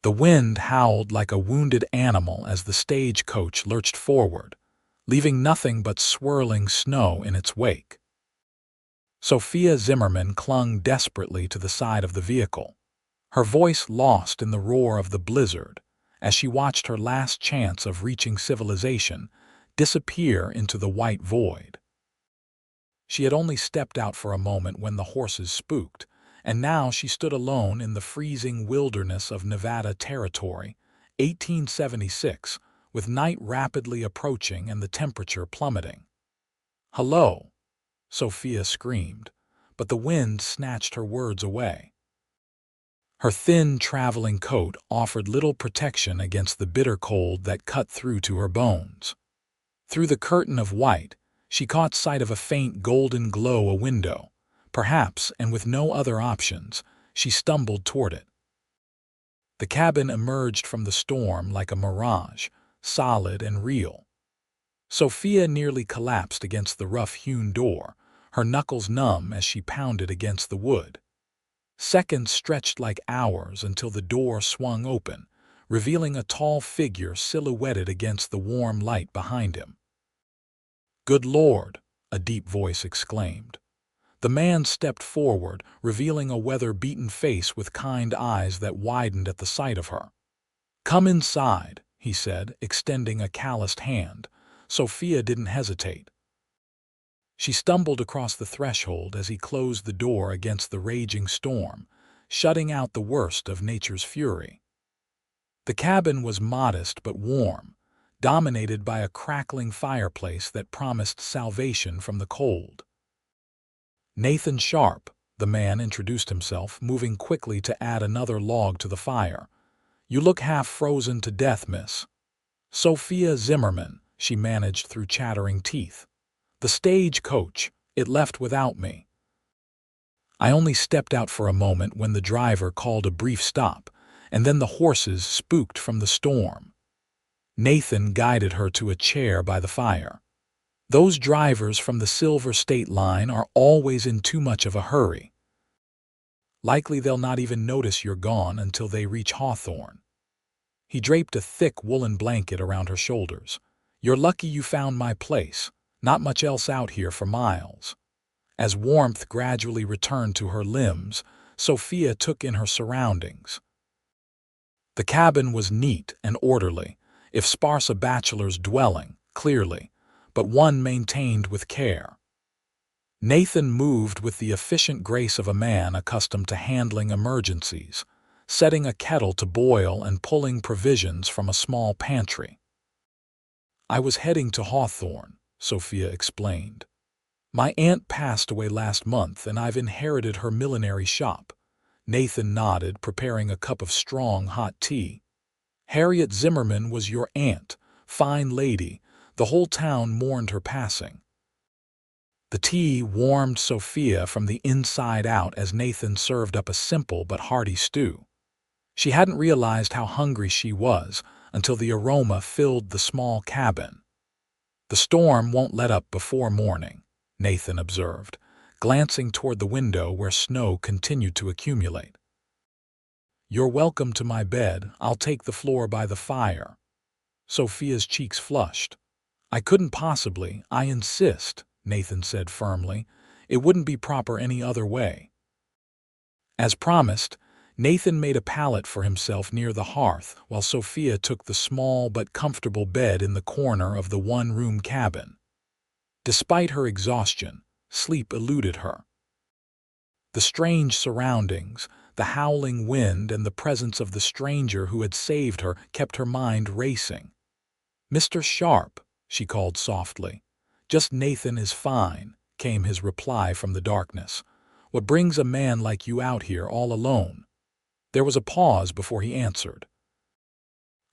The wind howled like a wounded animal as the stagecoach lurched forward, leaving nothing but swirling snow in its wake. Sophia Zimmerman clung desperately to the side of the vehicle, her voice lost in the roar of the blizzard as she watched her last chance of reaching civilization disappear into the white void. She had only stepped out for a moment when the horses spooked, and now she stood alone in the freezing wilderness of Nevada Territory, 1876, with night rapidly approaching and the temperature plummeting. "Hello," Sophia screamed, but the wind snatched her words away. Her thin traveling coat offered little protection against the bitter cold that cut through to her bones. Through the curtain of white, she caught sight of a faint golden glow a window. Perhaps, and with no other options, she stumbled toward it. The cabin emerged from the storm like a mirage, solid and real. Sophia nearly collapsed against the rough-hewn door, her knuckles numb as she pounded against the wood. Seconds stretched like hours until the door swung open, revealing a tall figure silhouetted against the warm light behind him. "Good Lord!" a deep voice exclaimed. The man stepped forward, revealing a weather-beaten face with kind eyes that widened at the sight of her. "Come inside," he said, extending a calloused hand. Sophia didn't hesitate. She stumbled across the threshold as he closed the door against the raging storm, shutting out the worst of nature's fury. The cabin was modest but warm, dominated by a crackling fireplace that promised salvation from the cold. "Nathan Sharp," the man introduced himself, moving quickly to add another log to the fire. "You look half frozen to death, miss." "Sophia Zimmerman," she managed through chattering teeth. "The stagecoach, it left without me." "I only stepped out for a moment when the driver called a brief stop, and then the horses spooked from the storm." Nathan guided her to a chair by the fire. "Those drivers from the Silver State Line are always in too much of a hurry. Likely they'll not even notice you're gone until they reach Hawthorne." He draped a thick woolen blanket around her shoulders. "You're lucky you found my place. Not much else out here for miles." As warmth gradually returned to her limbs, Sophia took in her surroundings. The cabin was neat and orderly, if sparse a bachelor's dwelling, clearly, but one maintained with care. Nathan moved with the efficient grace of a man accustomed to handling emergencies, setting a kettle to boil and pulling provisions from a small pantry. "I was heading to Hawthorne," Sophia explained. "My aunt passed away last month and I've inherited her millinery shop." Nathan nodded, preparing a cup of strong hot tea. "Harriet Zimmerman was your aunt, fine lady. The whole town mourned her passing." The tea warmed Sophia from the inside out as Nathan served up a simple but hearty stew. She hadn't realized how hungry she was until the aroma filled the small cabin. "The storm won't let up before morning," Nathan observed, glancing toward the window where snow continued to accumulate. "You're welcome to my bed. I'll take the floor by the fire." Sophia's cheeks flushed. "I couldn't possibly. I insist," Nathan said firmly. "It wouldn't be proper any other way." As promised, Nathan made a pallet for himself near the hearth while Sophia took the small but comfortable bed in the corner of the one-room cabin. Despite her exhaustion, sleep eluded her. The strange surroundings, the howling wind and the presence of the stranger who had saved her kept her mind racing. "Mr. Sharp," she called softly. "Just Nathan is fine," came his reply from the darkness. "What brings a man like you out here all alone?" There was a pause before he answered.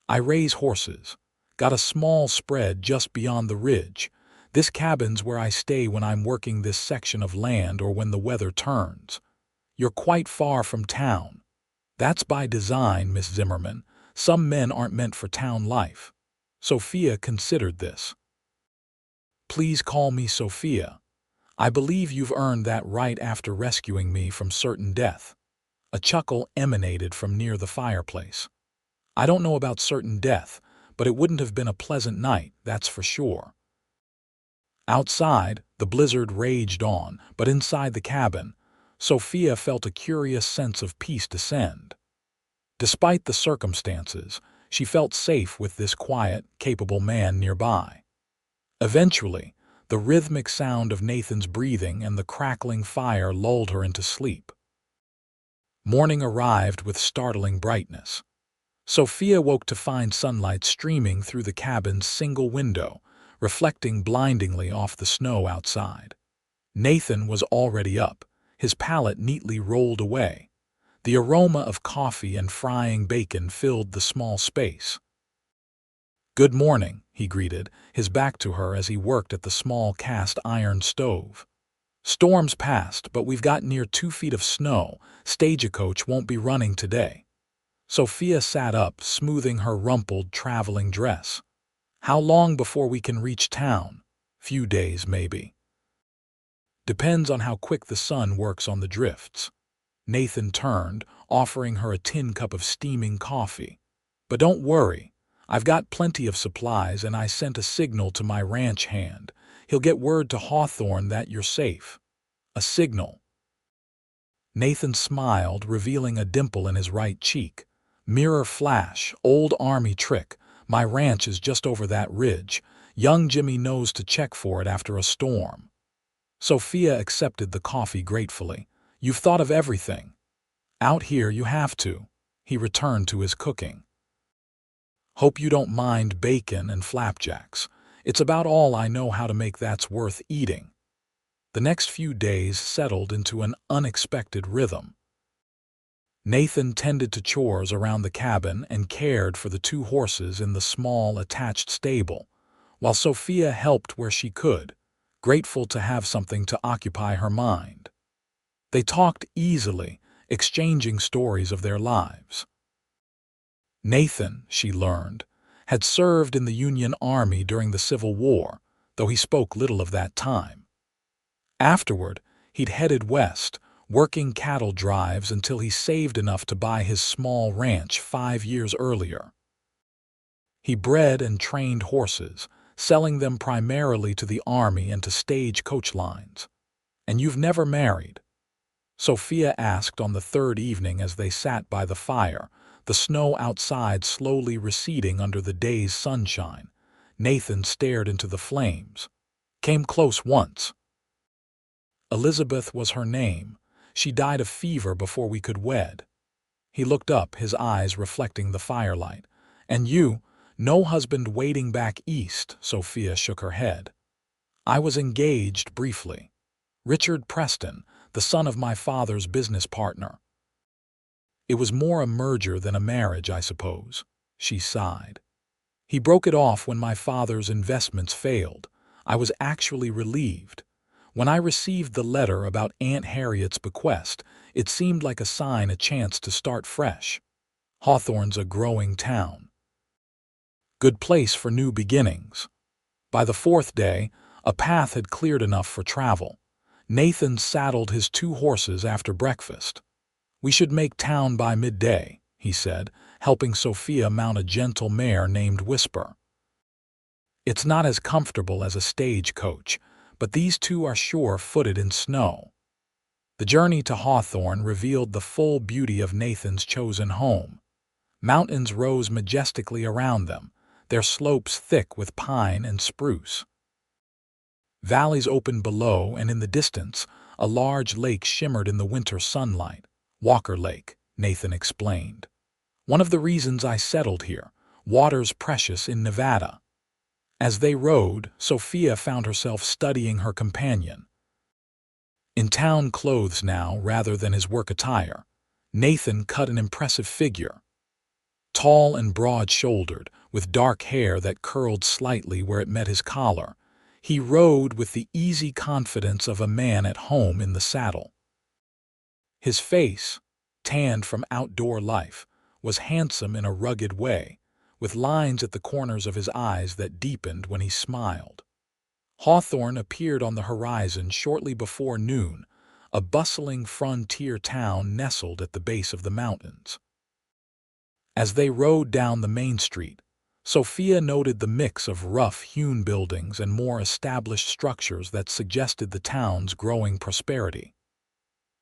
"I raise horses. Got a small spread just beyond the ridge. This cabin's where I stay when I'm working this section of land or when the weather turns. You're quite far from town." "That's by design, Miss Zimmerman. Some men aren't meant for town life." Sophia considered this. "Please call me Sophia. I believe you've earned that right after rescuing me from certain death." A chuckle emanated from near the fireplace. I don't know about certain death, but it wouldn't have been a pleasant night, that's for sure. Outside, the blizzard raged on, but inside the cabin, Sophia felt a curious sense of peace descend. Despite the circumstances, she felt safe with this quiet, capable man nearby. Eventually, the rhythmic sound of Nathan's breathing and the crackling fire lulled her into sleep. Morning arrived with startling brightness. Sophia woke to find sunlight streaming through the cabin's single window, reflecting blindingly off the snow outside. Nathan was already up, his palette neatly rolled away. The aroma of coffee and frying bacon filled the small space. "Good morning," he greeted, his back to her as he worked at the small cast-iron stove. "Storm's passed, but we've got near 2 feet of snow. Stagecoach won't be running today." Sophia sat up, smoothing her rumpled traveling dress. "How long before we can reach town?" "Few days, maybe." "Depends on how quick the sun works on the drifts." Nathan turned, offering her a tin cup of steaming coffee. "But don't worry. I've got plenty of supplies, and I sent a signal to my ranch hand. He'll get word to Hawthorne that you're safe." "A signal?" Nathan smiled, revealing a dimple in his right cheek. "Mirror flash, old army trick. My ranch is just over that ridge. Young Jimmy knows to check for it after a storm." Sophia accepted the coffee gratefully. "You've thought of everything." "Out here you have to." He returned to his cooking. "Hope you don't mind bacon and flapjacks. It's about all I know how to make that's worth eating." The next few days settled into an unexpected rhythm. Nathan tended to chores around the cabin and cared for the 2 horses in the small attached stable, while Sophia helped where she could, grateful to have something to occupy her mind. They talked easily, exchanging stories of their lives. Nathan, she learned, had served in the Union Army during the Civil War, though he spoke little of that time. Afterward, he'd headed west, working cattle drives until he saved enough to buy his small ranch 5 years earlier. He bred and trained horses, selling them primarily to the Army and to stagecoach lines. "And you've never married?" Sophia asked on the 3rd evening as they sat by the fire, the snow outside slowly receding under the day's sunshine. Nathan stared into the flames. "Came close once. Elizabeth was her name. She died of fever before we could wed." He looked up, his eyes reflecting the firelight. "And you? No husband waiting back east?" Sophia shook her head. "I was engaged briefly. Richard Preston, the son of my father's business partner." "It was more a merger than a marriage, I suppose." She sighed. "He broke it off when my father's investments failed. I was actually relieved. When I received the letter about Aunt Harriet's bequest, it seemed like a sign, a chance to start fresh. Hawthorne's a growing town. Good place for new beginnings." By the 4th day, a path had cleared enough for travel. Nathan saddled his 2 horses after breakfast. "We should make town by midday," he said, helping Sophia mount a gentle mare named Whisper. "It's not as comfortable as a stagecoach, but these 2 are sure-footed in snow." The journey to Hawthorne revealed the full beauty of Nathan's chosen home. Mountains rose majestically around them, their slopes thick with pine and spruce. Valleys opened below, and in the distance, a large lake shimmered in the winter sunlight. "Walker Lake," Nathan explained. "One of the reasons I settled here. Water's precious in Nevada." As they rode, Sophia found herself studying her companion. In town clothes now rather than his work attire, Nathan cut an impressive figure. Tall and broad-shouldered, with dark hair that curled slightly where it met his collar, he rode with the easy confidence of a man at home in the saddle. His face, tanned from outdoor life, was handsome in a rugged way, with lines at the corners of his eyes that deepened when he smiled. Hawthorne appeared on the horizon shortly before noon, a bustling frontier town nestled at the base of the mountains. As they rode down the main street, Sophia noted the mix of rough-hewn buildings and more established structures that suggested the town's growing prosperity.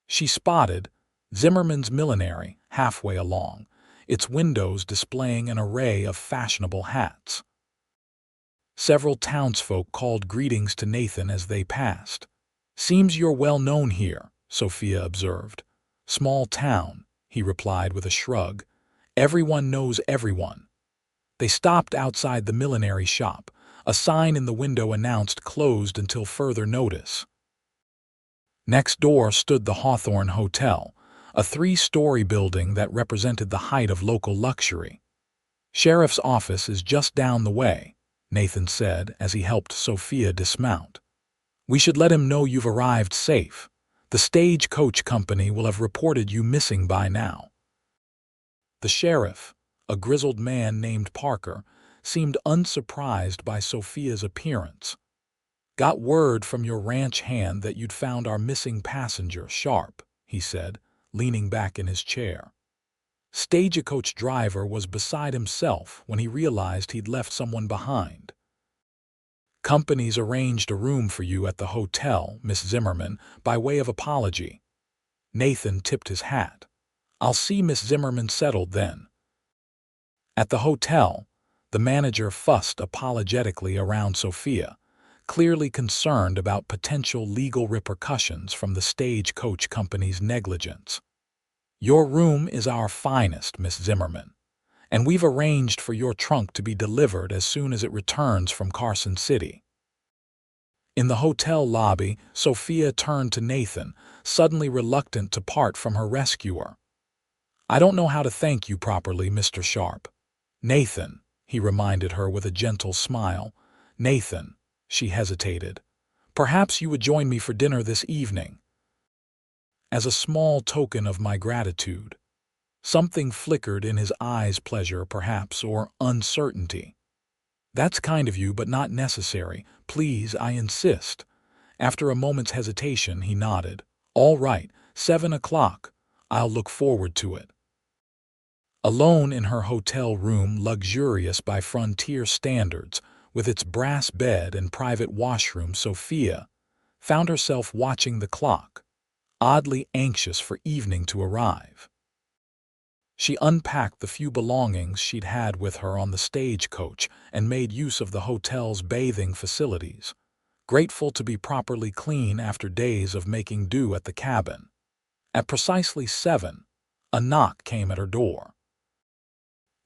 She spotted Zimmerman's Millinery halfway along, its windows displaying an array of fashionable hats. Several townsfolk called greetings to Nathan as they passed. "Seems you're well known here," Sophia observed. "Small town," he replied with a shrug. "Everyone knows everyone." They stopped outside the millinery shop. A sign in the window announced closed until further notice. Next door stood the Hawthorne Hotel, a 3-story building that represented the height of local luxury. "Sheriff's office is just down the way," Nathan said as he helped Sophia dismount. "We should let him know you've arrived safe. The Stagecoach company will have reported you missing by now." The sheriff, a grizzled man named Parker, seemed unsurprised by Sophia's appearance. "Got word from your ranch hand that you'd found our missing passenger, Sharp," he said, leaning back in his chair. Stagecoach driver was beside himself when he realized he'd left someone behind. "Company's arranged a room for you at the hotel, Miss Zimmerman, by way of apology." Nathan tipped his hat. "I'll see Miss Zimmerman settled then." At the hotel, the manager fussed apologetically around Sophia, clearly concerned about potential legal repercussions from the Stagecoach company's negligence. "Your room is our finest, Miss Zimmerman, and we've arranged for your trunk to be delivered as soon as it returns from Carson City." In the hotel lobby, Sophia turned to Nathan, suddenly reluctant to part from her rescuer. "I don't know how to thank you properly, Mr. Sharp." "Nathan," he reminded her with a gentle smile. "Nathan," she hesitated. "Perhaps you would join me for dinner this evening." "As a small token of my gratitude." Something flickered in his eyes, pleasure perhaps, or uncertainty. "That's kind of you, but not necessary. Please, I insist." After a moment's hesitation, he nodded. "All right, 7 o'clock. I'll look forward to it." Alone in her hotel room, luxurious by frontier standards, with its brass bed and private washroom, Sophia found herself watching the clock, oddly anxious for evening to arrive. She unpacked the few belongings she'd had with her on the Stagecoach and made use of the hotel's bathing facilities, grateful to be properly clean after days of making do at the cabin. At precisely 7, a knock came at her door.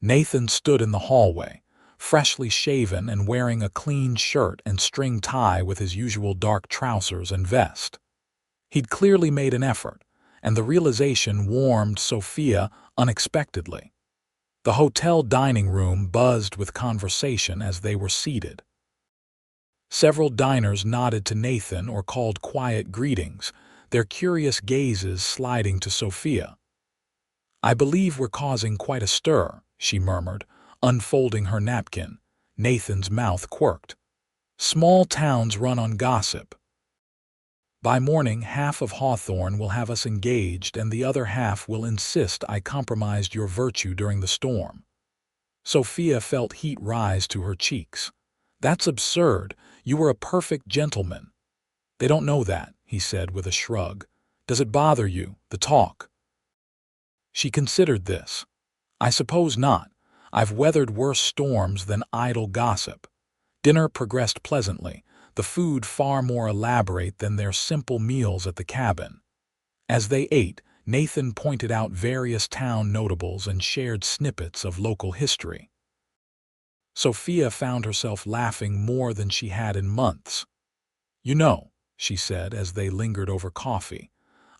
Nathan stood in the hallway, freshly shaven and wearing a clean shirt and string tie with his usual dark trousers and vest. He'd clearly made an effort, and the realization warmed Sophia unexpectedly. The hotel dining room buzzed with conversation as they were seated. Several diners nodded to Nathan or called quiet greetings, their curious gazes sliding to Sophia. "I believe we're causing quite a stir," she murmured, unfolding her napkin. Nathan's mouth quirked. "Small towns run on gossip. By morning, half of Hawthorne will have us engaged, and the other half will insist I compromised your virtue during the storm." Sophia felt heat rise to her cheeks. "That's absurd. You were a perfect gentleman." "They don't know that," he said with a shrug. "Does it bother you, the talk?" She considered this. "I suppose not. I've weathered worse storms than idle gossip." Dinner progressed pleasantly, the food far more elaborate than their simple meals at the cabin. As they ate, Nathan pointed out various town notables and shared snippets of local history. Sophia found herself laughing more than she had in months. "You know," she said as they lingered over coffee,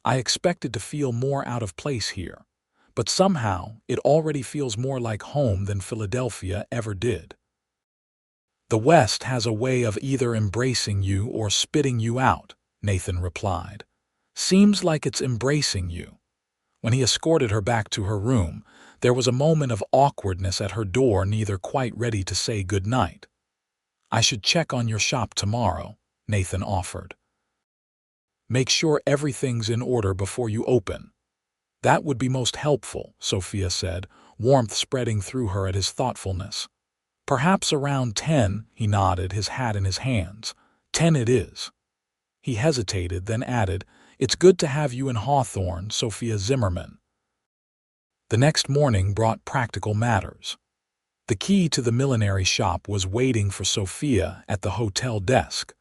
"I expected to feel more out of place here, but somehow it already feels more like home than Philadelphia ever did." "The West has a way of either embracing you or spitting you out," Nathan replied. "Seems like it's embracing you." When he escorted her back to her room, there was a moment of awkwardness at her door, neither quite ready to say good night. "I should check on your shop tomorrow," Nathan offered. "Make sure everything's in order before you open." "That would be most helpful," Sophia said, warmth spreading through her at his thoughtfulness. "Perhaps around 10, he nodded, his hat in his hands. 10 it is." He hesitated, then added, "It's good to have you in Hawthorne, Sophia Zimmerman." The next morning brought practical matters. The key to the millinery shop was waiting for Sophia at the hotel desk,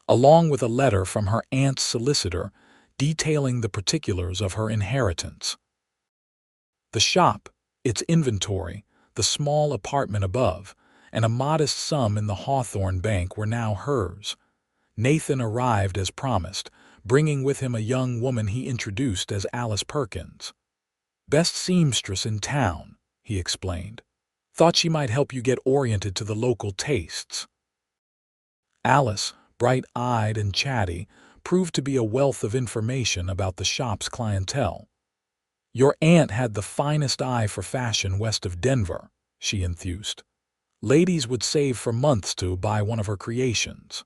along with a letter from her aunt's solicitor detailing the particulars of her inheritance. The shop, its inventory, the small apartment above, and a modest sum in the Hawthorne Bank were now hers. Nathan arrived as promised, bringing with him a young woman he introduced as Alice Perkins. "Best seamstress in town," he explained. "Thought she might help you get oriented to the local tastes." Alice, bright-eyed and chatty, proved to be a wealth of information about the shop's clientele. "Your aunt had the finest eye for fashion west of Denver," she enthused. "Ladies would save for months to buy one of her creations."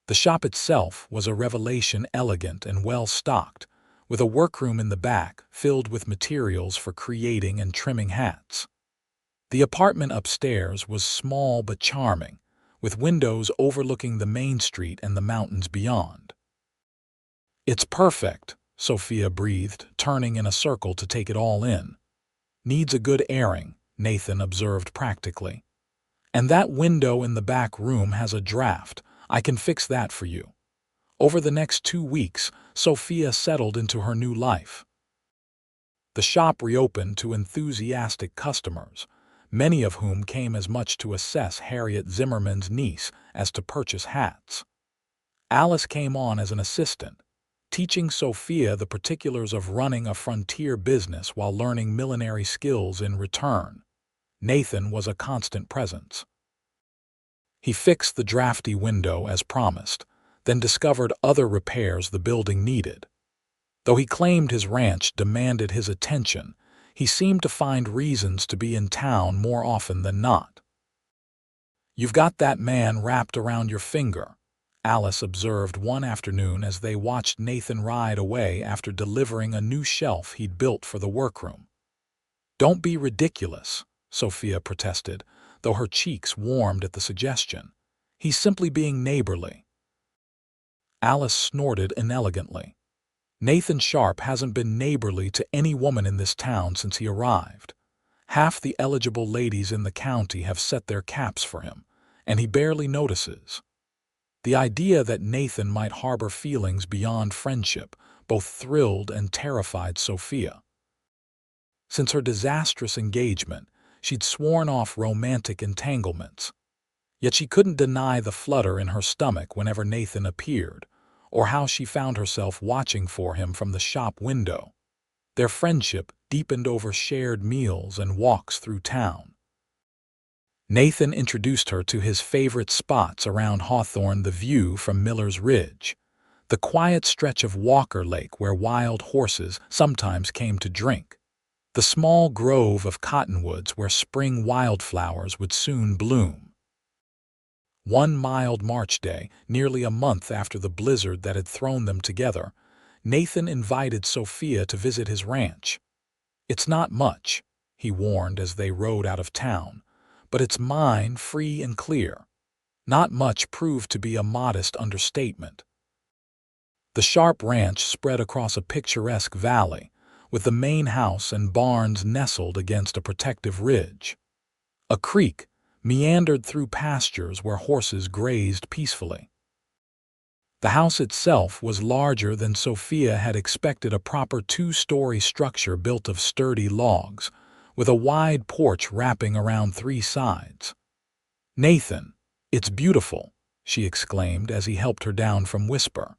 The shop itself was a revelation, elegant and well-stocked, with a workroom in the back filled with materials for creating and trimming hats. The apartment upstairs was small but charming, with windows overlooking the main street and the mountains beyond. "It's perfect," Sophia breathed, turning in a circle to take it all in. "Needs a good airing," Nathan observed practically. "And that window in the back room has a draft. I can fix that for you." Over the next 2 weeks, Sophia settled into her new life. The shop reopened to enthusiastic customers, many of whom came as much to assess Harriet Zimmerman's niece as to purchase hats. Alice came on as an assistant, teaching Sophia the particulars of running a frontier business while learning millinery skills in return. Nathan was a constant presence. He fixed the drafty window as promised, then discovered other repairs the building needed. Though he claimed his ranch demanded his attention, he seemed to find reasons to be in town more often than not. "You've got that man wrapped around your finger," Alice observed one afternoon as they watched Nathan ride away after delivering a new shelf he'd built for the workroom. "Don't be ridiculous," Sophia protested, though her cheeks warmed at the suggestion. "He's simply being neighborly." Alice snorted inelegantly. "Nathan Sharp hasn't been neighborly to any woman in this town since he arrived. Half the eligible ladies in the county have set their caps for him, and he barely notices." The idea that Nathan might harbor feelings beyond friendship both thrilled and terrified Sophia. Since her disastrous engagement, she'd sworn off romantic entanglements. Yet she couldn't deny the flutter in her stomach whenever Nathan appeared, or how she found herself watching for him from the shop window. Their friendship deepened over shared meals and walks through town. Nathan introduced her to his favorite spots around Hawthorne: the view from Miller's Ridge, the quiet stretch of Walker Lake where wild horses sometimes came to drink, the small grove of cottonwoods where spring wildflowers would soon bloom. One mild March day, nearly a month after the blizzard that had thrown them together, Nathan invited Sophia to visit his ranch. "It's not much," he warned as they rode out of town, "but it's mine, free and clear." Not much proved to be a modest understatement. The Sharp Ranch spread across a picturesque valley, with the main house and barns nestled against a protective ridge. A creek meandered through pastures where horses grazed peacefully. The house itself was larger than Sophia had expected, a proper 2-story structure built of sturdy logs, with a wide porch wrapping around 3 sides. "Nathan, it's beautiful," she exclaimed as he helped her down from Whisper.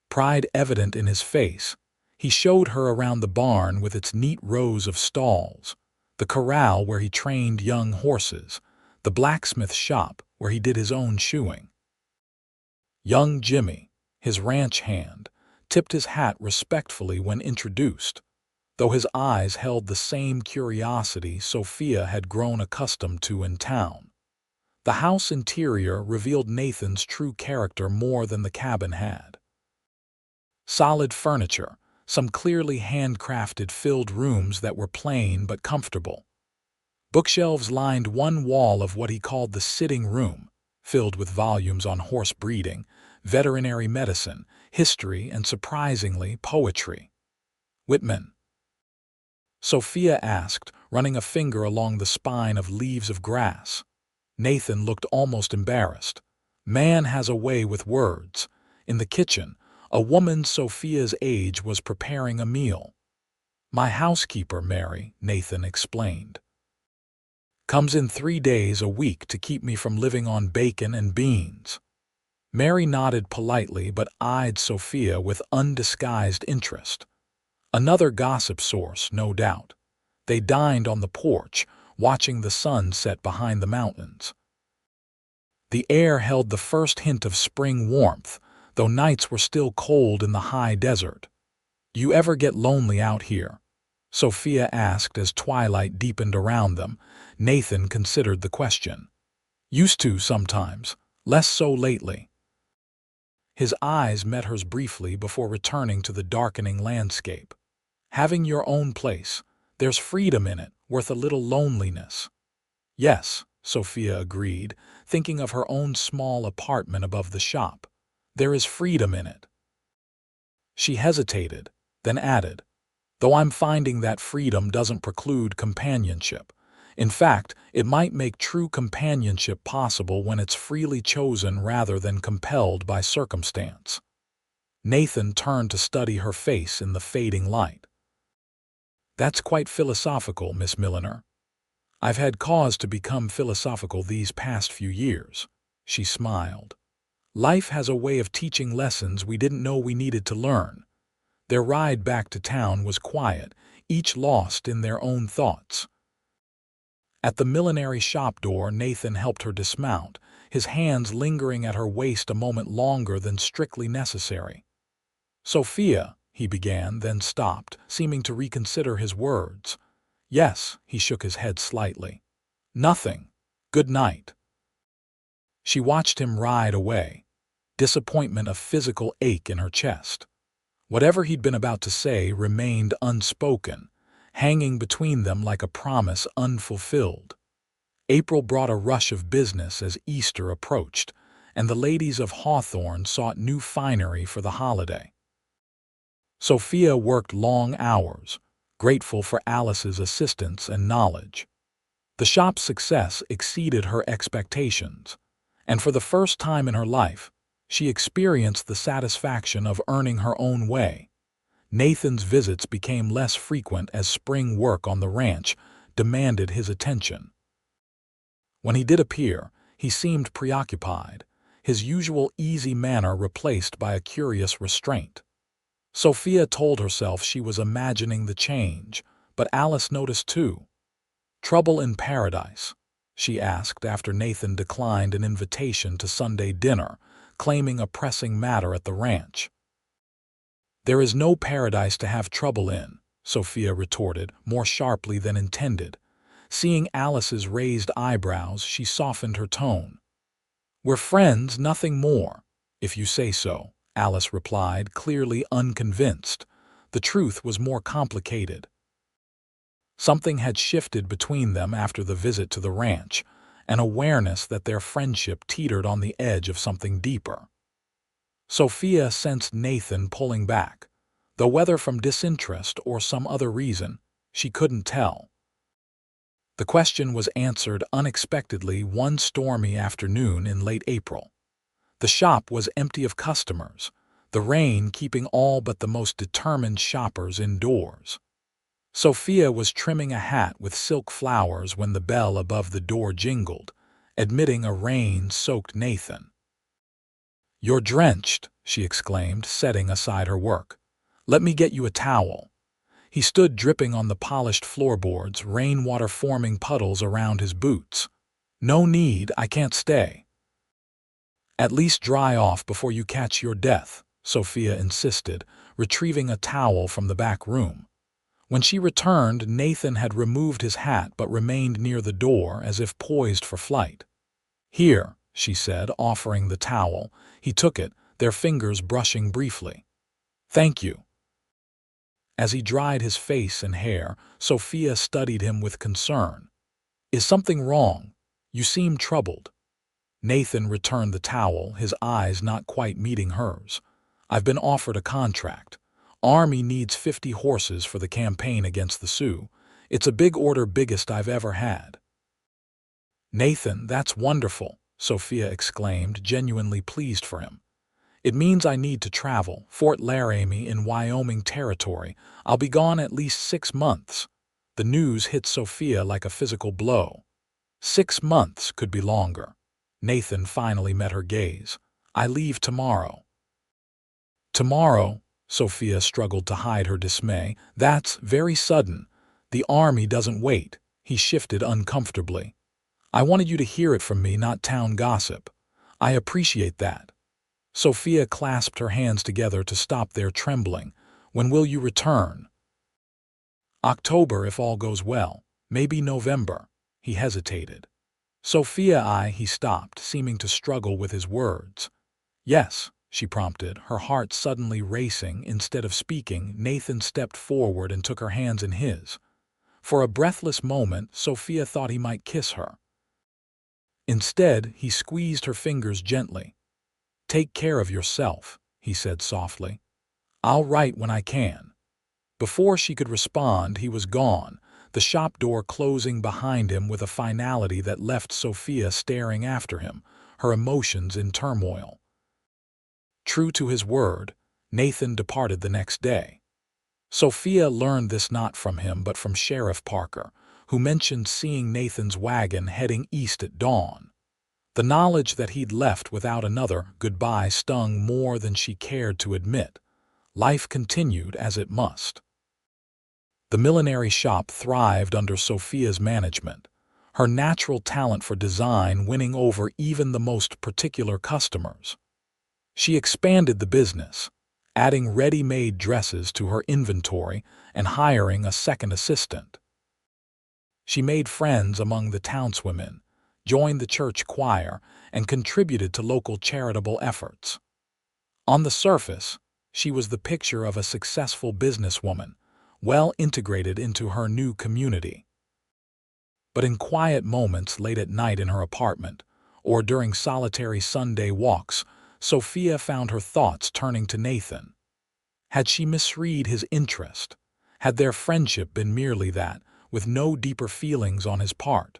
Pride evident in his face, he showed her around the barn with its neat rows of stalls, the corral where he trained young horses, the blacksmith shop where he did his own shoeing. Young Jimmy, his ranch hand, tipped his hat respectfully when introduced, though his eyes held the same curiosity Sophia had grown accustomed to in town. The house interior revealed Nathan's true character more than the cabin had. Solid furniture, some clearly handcrafted filled rooms that were plain but comfortable. Bookshelves lined one wall of what he called the sitting room, filled with volumes on horse breeding, veterinary medicine, history, and surprisingly, poetry. "Whitman?" Sophia asked, running a finger along the spine of Leaves of Grass. Nathan looked almost embarrassed. Man has a way with words. In the kitchen, a woman Sophia's age was preparing a meal. "My housekeeper, Mary," Nathan explained. "Comes in 3 days a week to keep me from living on bacon and beans." Mary nodded politely but eyed Sophia with undisguised interest. Another gossip source, no doubt. They dined on the porch, watching the sun set behind the mountains. The air held the first hint of spring warmth, though nights were still cold in the high desert. "You ever get lonely out here?" Sophia asked as twilight deepened around them. Nathan considered the question. "Used to sometimes, less so lately." His eyes met hers briefly before returning to the darkening landscape. "Having your own place, there's freedom in it, worth a little loneliness." "Yes," Sophia agreed, thinking of her own small apartment above the shop. "There is freedom in it." She hesitated, then added, "Though I'm finding that freedom doesn't preclude companionship. In fact, it might make true companionship possible when it's freely chosen rather than compelled by circumstance." Nathan turned to study her face in the fading light. "That's quite philosophical, Miss Milliner." "I've had cause to become philosophical these past few years," she smiled. "Life has a way of teaching lessons we didn't know we needed to learn." Their ride back to town was quiet, each lost in their own thoughts. At the millinery shop door, Nathan helped her dismount, his hands lingering at her waist a moment longer than strictly necessary. "Sophia," he began, then stopped, seeming to reconsider his words. "Yes," he shook his head slightly. "Nothing. Good night." She watched him ride away, disappointment a physical ache in her chest. Whatever he'd been about to say remained unspoken, hanging between them like a promise unfulfilled. April brought a rush of business as Easter approached, and the ladies of Hawthorne sought new finery for the holiday. Sophia worked long hours, grateful for Alice's assistance and knowledge. The shop's success exceeded her expectations, and for the first time in her life, she experienced the satisfaction of earning her own way. Nathan's visits became less frequent as spring work on the ranch demanded his attention. When he did appear, he seemed preoccupied, his usual easy manner replaced by a curious restraint. Sophia told herself she was imagining the change, but Alice noticed too. "Trouble in paradise?" she asked after Nathan declined an invitation to Sunday dinner, claiming a pressing matter at the ranch. "There is no paradise to have trouble in," Sophia retorted, more sharply than intended. Seeing Alice's raised eyebrows, she softened her tone. "We're friends, nothing more, if you say so," Alice replied, clearly unconvinced. The truth was more complicated. Something had shifted between them after the visit to the ranch, an awareness that their friendship teetered on the edge of something deeper. Sophia sensed Nathan pulling back, though whether from disinterest or some other reason, she couldn't tell. The question was answered unexpectedly one stormy afternoon in late April. The shop was empty of customers, the rain keeping all but the most determined shoppers indoors. Sophia was trimming a hat with silk flowers when the bell above the door jingled, admitting a rain-soaked Nathan. "You're drenched," she exclaimed, setting aside her work. "Let me get you a towel." He stood dripping on the polished floorboards, rainwater forming puddles around his boots. "No need, I can't stay." "At least dry off before you catch your death," Sophia insisted, retrieving a towel from the back room. When she returned, Nathan had removed his hat but remained near the door as if poised for flight. "Here," she said, offering the towel. He took it, their fingers brushing briefly. "Thank you." As he dried his face and hair, Sophia studied him with concern. "Is something wrong? You seem troubled." Nathan returned the towel, his eyes not quite meeting hers. "I've been offered a contract. Army needs 50 horses for the campaign against the Sioux. It's a big order, biggest I've ever had." "Nathan, that's wonderful," Sophia exclaimed, genuinely pleased for him. "It means I need to travel. Fort Laramie in Wyoming Territory. I'll be gone at least 6 months. The news hit Sophia like a physical blow. 6 months could be longer. Nathan finally met her gaze. "I leave tomorrow." "Tomorrow?" Sophia struggled to hide her dismay. "That's very sudden. The Army doesn't wait." He shifted uncomfortably. "I wanted you to hear it from me, not town gossip." "I appreciate that." Sophia clasped her hands together to stop their trembling. "When will you return?" "October if all goes well. Maybe November." He hesitated. "Sophia, he stopped, seeming to struggle with his words. "Yes," she prompted, her heart suddenly racing. Instead of speaking, Nathan stepped forward and took her hands in his. For a breathless moment, Sophia thought he might kiss her. Instead, he squeezed her fingers gently. "Take care of yourself," he said softly. "I'll write when I can." Before she could respond, he was gone, the shop door closing behind him with a finality that left Sophia staring after him, her emotions in turmoil. True to his word, Nathan departed the next day. Sophia learned this not from him but from Sheriff Parker, who mentioned seeing Nathan's wagon heading east at dawn. The knowledge that he'd left without another goodbye stung more than she cared to admit. Life continued as it must. The millinery shop thrived under Sophia's management, her natural talent for design winning over even the most particular customers. She expanded the business, adding ready-made dresses to her inventory and hiring a second assistant. She made friends among the townswomen, joined the church choir, and contributed to local charitable efforts. On the surface, she was the picture of a successful businesswoman, well integrated into her new community. But in quiet moments late at night in her apartment, or during solitary Sunday walks, Sophia found her thoughts turning to Nathan. Had she misread his interest? Had their friendship been merely that, with no deeper feelings on his part?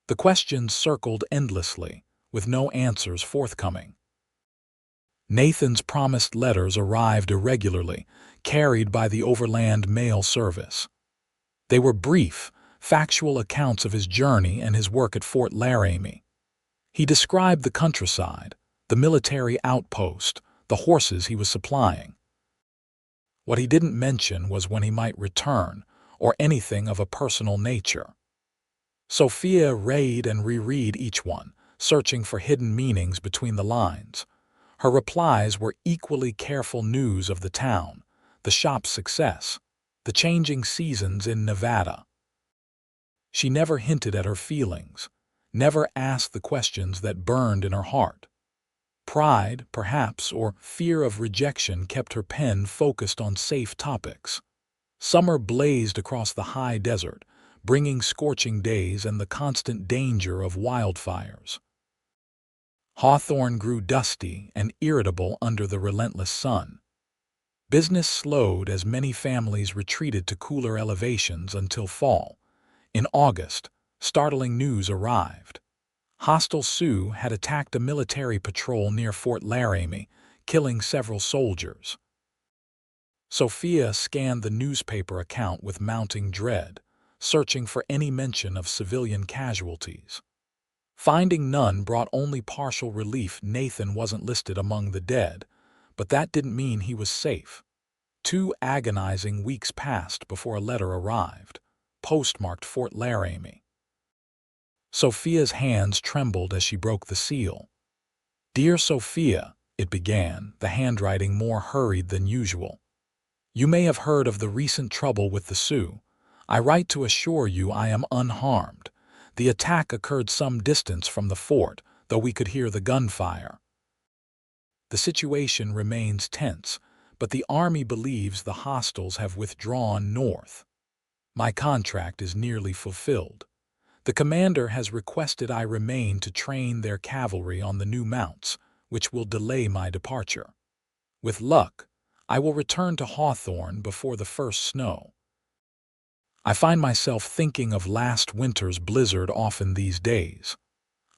The questions circled endlessly, with no answers forthcoming. Nathan's promised letters arrived irregularly, carried by the overland mail service. They were brief, factual accounts of his journey and his work at Fort Laramie. He described the countryside, the military outpost, the horses he was supplying. What he didn't mention was when he might return, or anything of a personal nature. Sophia read and reread each one, searching for hidden meanings between the lines. Her replies were equally careful news of the town, the shop's success, the changing seasons in Nevada. She never hinted at her feelings, never asked the questions that burned in her heart. Pride, perhaps, or fear of rejection kept her pen focused on safe topics. Summer blazed across the high desert, bringing scorching days and the constant danger of wildfires. Hawthorne grew dusty and irritable under the relentless sun. Business slowed as many families retreated to cooler elevations until fall. In August, startling news arrived. Hostile Sioux had attacked a military patrol near Fort Laramie, killing several soldiers. Sophia scanned the newspaper account with mounting dread, searching for any mention of civilian casualties. Finding none brought only partial relief. Nathan wasn't listed among the dead, but that didn't mean he was safe. 2 agonizing weeks passed before a letter arrived, postmarked Fort Laramie. Sophia's hands trembled as she broke the seal. "Dear Sophia," it began, the handwriting more hurried than usual. "You may have heard of the recent trouble with the Sioux. I write to assure you I am unharmed. The attack occurred some distance from the fort, though we could hear the gunfire. The situation remains tense, but the Army believes the hostiles have withdrawn north. My contract is nearly fulfilled. The commander has requested I remain to train their cavalry on the new mounts, which will delay my departure. With luck, I will return to Hawthorne before the first snow. I find myself thinking of last winter's blizzard often these days.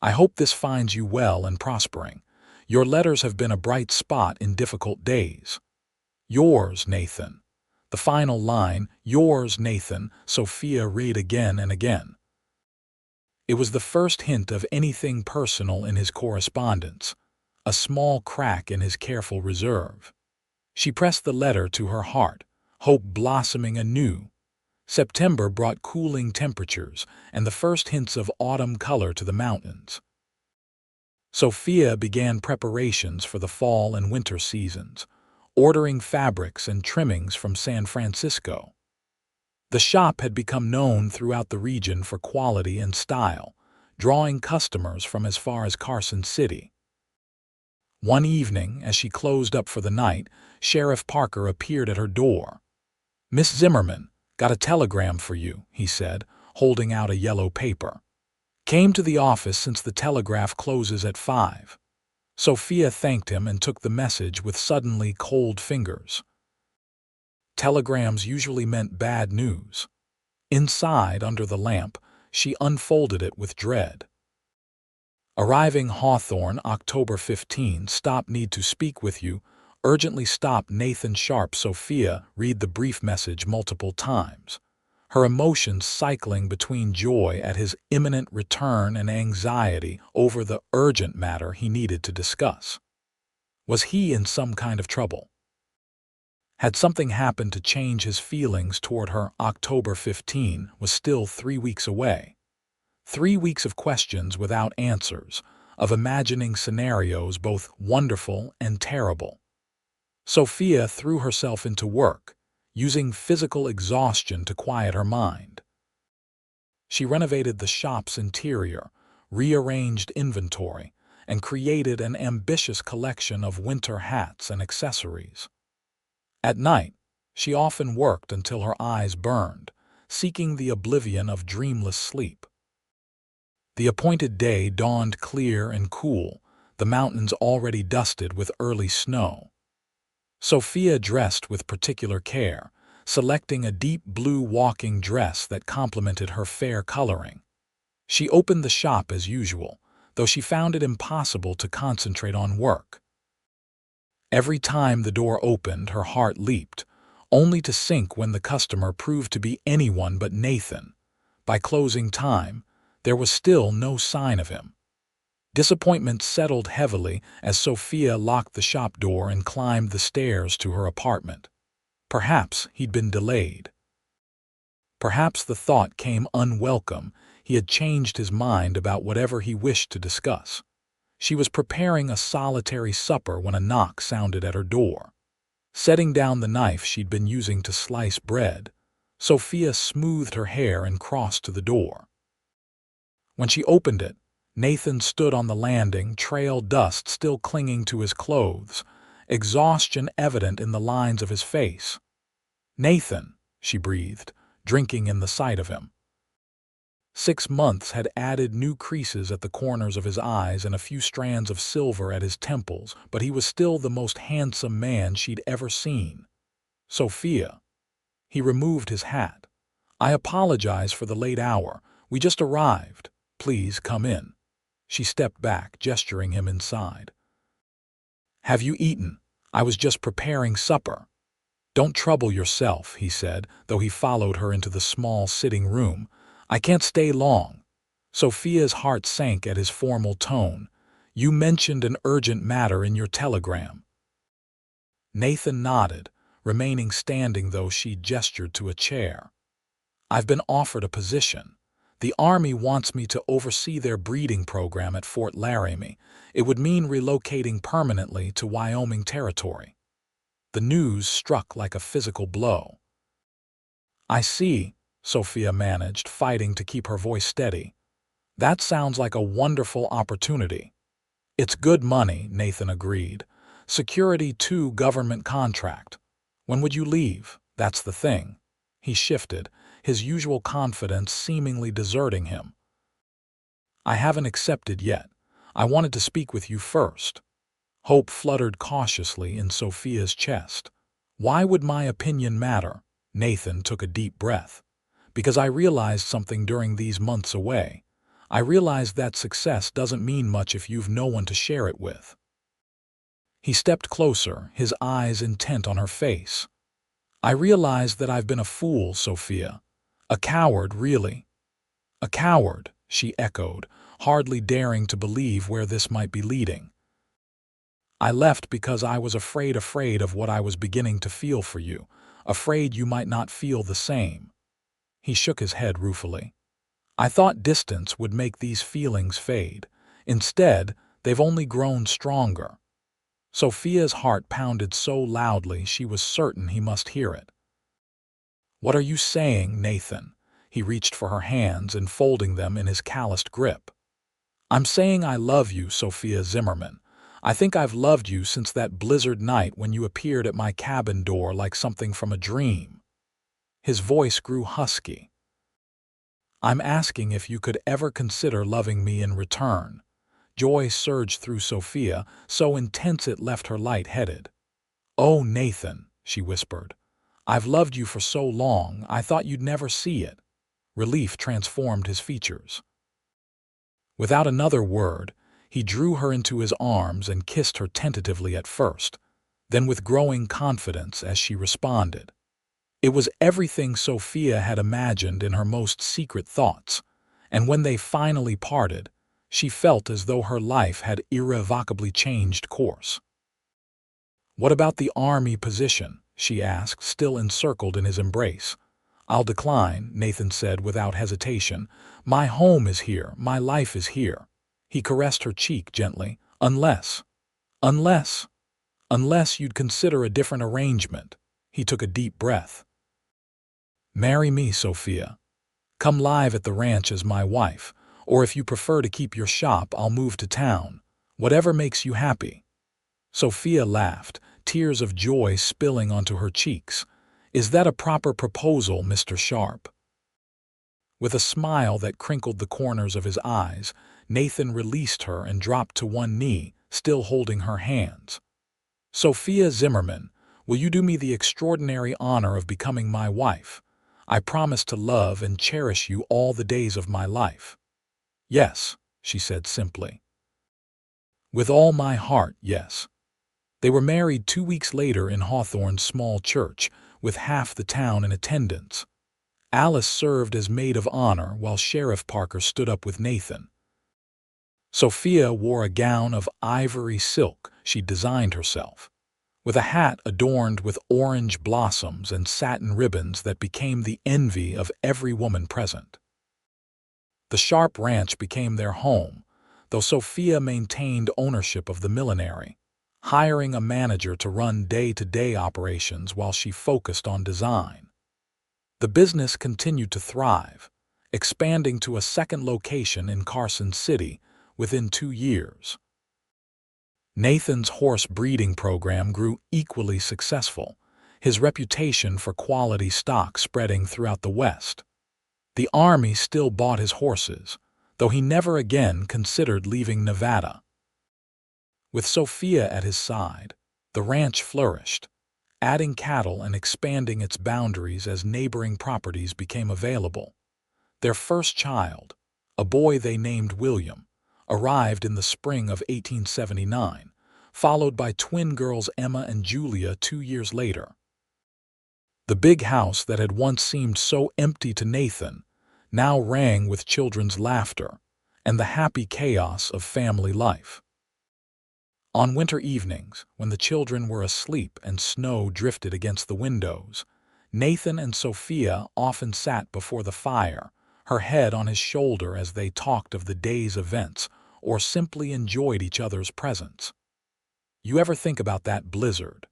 I hope this finds you well and prospering. Your letters have been a bright spot in difficult days. Yours, Nathan. The final line, yours, Nathan, Sophia read again and again. It was the first hint of anything personal in his correspondence, a small crack in his careful reserve. She pressed the letter to her heart, hope blossoming anew. September brought cooling temperatures and the first hints of autumn color to the mountains. Sophia began preparations for the fall and winter seasons, ordering fabrics and trimmings from San Francisco. The shop had become known throughout the region for quality and style, drawing customers from as far as Carson City. One evening, as she closed up for the night, Sheriff Parker appeared at her door. "Miss Zimmerman, got a telegram for you," he said, holding out a yellow paper. "Came to the office since the telegraph closes at 5. Sophia thanked him and took the message with suddenly cold fingers. Telegrams usually meant bad news. Inside, under the lamp, she unfolded it with dread. "Arriving Hawthorne, October 15. Stop, need to speak with you. Urgently stop, Nathan Sharp." Sophia read the brief message multiple times, her emotions cycling between joy at his imminent return and anxiety over the urgent matter he needed to discuss. Was he in some kind of trouble? Had something happened to change his feelings toward her? October 15 was still 3 weeks away. 3 weeks of questions without answers, of imagining scenarios both wonderful and terrible. Sophia threw herself into work, using physical exhaustion to quiet her mind. She renovated the shop's interior, rearranged inventory, and created an ambitious collection of winter hats and accessories. At night, she often worked until her eyes burned, seeking the oblivion of dreamless sleep. The appointed day dawned clear and cool, the mountains already dusted with early snow. Sophia dressed with particular care, selecting a deep blue walking dress that complemented her fair coloring. She opened the shop as usual, though she found it impossible to concentrate on work. Every time the door opened, her heart leaped, only to sink when the customer proved to be anyone but Nathan. By closing time, there was still no sign of him. Disappointment settled heavily as Sophia locked the shop door and climbed the stairs to her apartment. Perhaps he'd been delayed. Perhaps the thought came unwelcome. He had changed his mind about whatever he wished to discuss. She was preparing a solitary supper when a knock sounded at her door. Setting down the knife she'd been using to slice bread, Sophia smoothed her hair and crossed to the door. When she opened it, Nathan stood on the landing, trail dust still clinging to his clothes, exhaustion evident in the lines of his face. "Nathan," she breathed, drinking in the sight of him. 6 months had added new creases at the corners of his eyes and a few strands of silver at his temples, but he was still the most handsome man she'd ever seen. "Sophia." He removed his hat. "I apologize for the late hour. We just arrived. Please come in." She stepped back, gesturing him inside. "Have you eaten? I was just preparing supper." "Don't trouble yourself," he said, though he followed her into the small sitting room. "I can't stay long." Sophia's heart sank at his formal tone. "You mentioned an urgent matter in your telegram." Nathan nodded, remaining standing though she gestured to a chair. "I've been offered a position. The Army wants me to oversee their breeding program at Fort Laramie. It would mean relocating permanently to Wyoming territory." The news struck like a physical blow. "I see," Sophia managed, fighting to keep her voice steady. "That sounds like a wonderful opportunity." "It's good money," Nathan agreed. "Security too, government contract. When would you leave? That's the thing. He shifted, his usual confidence seemingly deserting him. I haven't accepted yet. I wanted to speak with you first. Hope fluttered cautiously in Sophia's chest. Why would my opinion matter? Nathan took a deep breath. Because I realized something during these months away. I realized that success doesn't mean much if you've no one to share it with. He stepped closer, his eyes intent on her face. I realized that I've been a fool, Sophia. A coward, really. A coward, she echoed, hardly daring to believe where this might be leading. I left because I was afraid of what I was beginning to feel for you, afraid you might not feel the same. He shook his head ruefully. I thought distance would make these feelings fade. Instead, they've only grown stronger. Sophia's heart pounded so loudly she was certain he must hear it. What are you saying, Nathan? He reached for her hands, enfolding them in his calloused grip. I'm saying I love you, Sophia Zimmerman. I think I've loved you since that blizzard night when you appeared at my cabin door like something from a dream. His voice grew husky. I'm asking if you could ever consider loving me in return. Joy surged through Sophia, so intense it left her light-headed. Oh, Nathan, she whispered. I've loved you for so long, I thought you'd never see it. Relief transformed his features. Without another word, he drew her into his arms and kissed her tentatively at first, then with growing confidence as she responded. It was everything Sophia had imagined in her most secret thoughts, and when they finally parted, she felt as though her life had irrevocably changed course. What about the army position? She asked, still encircled in his embrace. I'll decline, Nathan said without hesitation. My home is here, my life is here. He caressed her cheek gently. Unless you'd consider a different arrangement. He took a deep breath. Marry me, Sophia. Come live at the ranch as my wife, or if you prefer to keep your shop, I'll move to town. Whatever makes you happy. Sophia laughed, tears of joy spilling onto her cheeks. Is that a proper proposal, Mr. Sharp? With a smile that crinkled the corners of his eyes, Nathan released her and dropped to one knee, still holding her hands. Sophia Zimmerman, will you do me the extraordinary honor of becoming my wife? I promise to love and cherish you all the days of my life. Yes, she said simply. With all my heart, yes. They were married 2 weeks later in Hawthorne's small church, with half the town in attendance. Alice served as maid of honor while Sheriff Parker stood up with Nathan. Sophia wore a gown of ivory silk she'd designed herself, with a hat adorned with orange blossoms and satin ribbons that became the envy of every woman present. The Sharp Ranch became their home, though Sophia maintained ownership of the millinery, hiring a manager to run day-to-day operations while she focused on design. The business continued to thrive, expanding to a second location in Carson City within 2 years. Nathan's horse breeding program grew equally successful, his reputation for quality stock spreading throughout the West. The Army still bought his horses, though he never again considered leaving Nevada. With Sophia at his side, the ranch flourished, adding cattle and expanding its boundaries as neighboring properties became available. Their first child, a boy they named William, arrived in the spring of 1879, followed by twin girls Emma and Julia 2 years later. The big house that had once seemed so empty to Nathan now rang with children's laughter and the happy chaos of family life. On winter evenings, when the children were asleep and snow drifted against the windows, Nathan and Sophia often sat before the fire, her head on his shoulder as they talked of the day's events or simply enjoyed each other's presence. You ever think about that blizzard?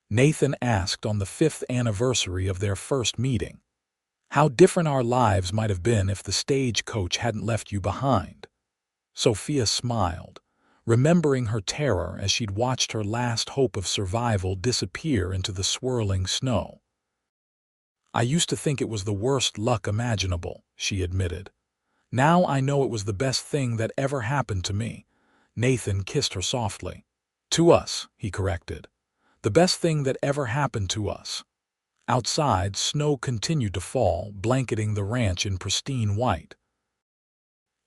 Nathan asked on the 5th anniversary of their first meeting. How different our lives might have been if the stagecoach hadn't left you behind. Sophia smiled, remembering her terror as she'd watched her last hope of survival disappear into the swirling snow. "I used to think it was the worst luck imaginable," she admitted. "Now I know it was the best thing that ever happened to me." Nathan kissed her softly. "To us," he corrected. "The best thing that ever happened to us." Outside, snow continued to fall, blanketing the ranch in pristine white.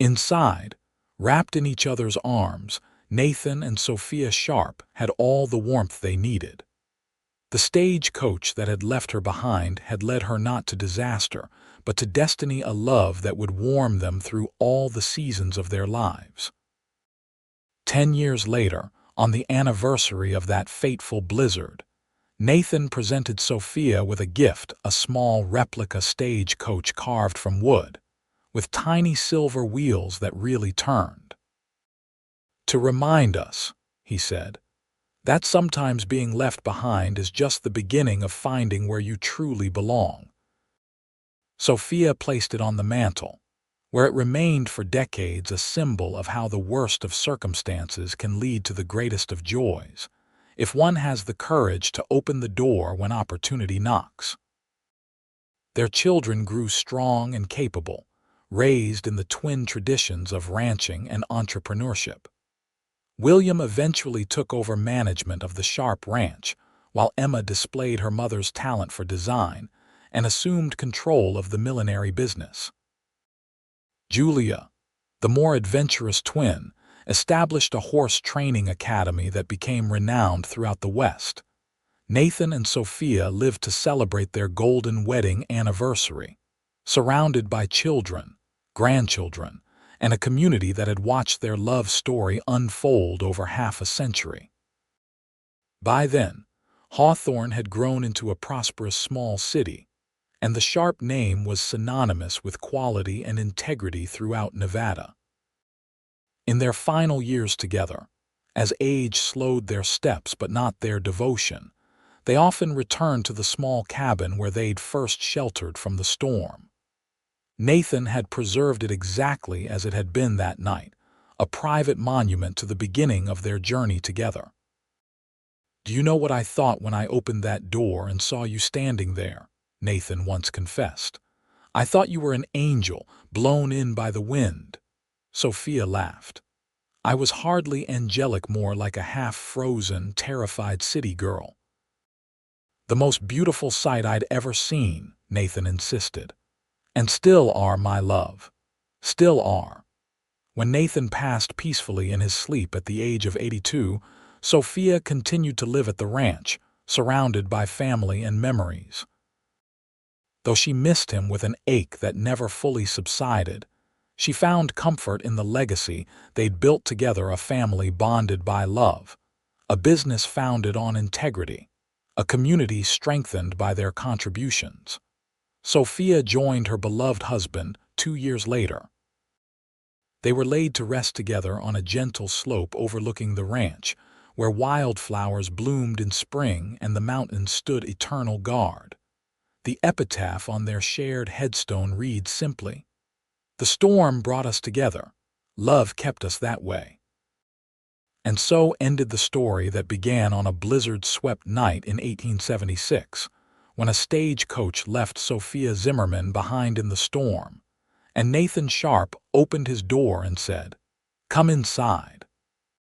Inside, wrapped in each other's arms, Nathan and Sophia Sharp had all the warmth they needed. The stagecoach that had left her behind had led her not to disaster, but to destiny, a love that would warm them through all the seasons of their lives. 10 years later, on the anniversary of that fateful blizzard, Nathan presented Sophia with a gift, a small replica stagecoach carved from wood, with tiny silver wheels that really turned. "To remind us," he said, "that sometimes being left behind is just the beginning of finding where you truly belong." Sophia placed it on the mantel, where it remained for decades, a symbol of how the worst of circumstances can lead to the greatest of joys, if one has the courage to open the door when opportunity knocks. Their children grew strong and capable, raised in the twin traditions of ranching and entrepreneurship. William eventually took over management of the Sharp Ranch, while Emma displayed her mother's talent for design and assumed control of the millinery business. Julia, the more adventurous twin, established a horse training academy that became renowned throughout the West. Nathan and Sophia lived to celebrate their golden wedding anniversary, surrounded by children, grandchildren, and a community that had watched their love story unfold over half a century. By then, Hawthorne had grown into a prosperous small city, and the Sharp name was synonymous with quality and integrity throughout Nevada. In their final years together, as age slowed their steps but not their devotion, they often returned to the small cabin where they'd first sheltered from the storm. Nathan had preserved it exactly as it had been that night, a private monument to the beginning of their journey together. "Do you know what I thought when I opened that door and saw you standing there?" Nathan once confessed. "I thought you were an angel blown in by the wind." Sophia laughed. "I was hardly angelic, more like a half-frozen, terrified city girl." "The most beautiful sight I'd ever seen," Nathan insisted. "And still are, my love. Still are." When Nathan passed peacefully in his sleep at the age of 82, Sophia continued to live at the ranch, surrounded by family and memories. Though she missed him with an ache that never fully subsided, she found comfort in the legacy they'd built together, a family bonded by love, a business founded on integrity, a community strengthened by their contributions. Sophia joined her beloved husband 2 years later. They were laid to rest together on a gentle slope overlooking the ranch, where wildflowers bloomed in spring and the mountains stood eternal guard. The epitaph on their shared headstone reads simply, "The storm brought us together. Love kept us that way." And so ended the story that began on a blizzard-swept night in 1876, when a stagecoach left Sophia Zimmerman behind in the storm, and Nathan Sharp opened his door and said, "Come inside."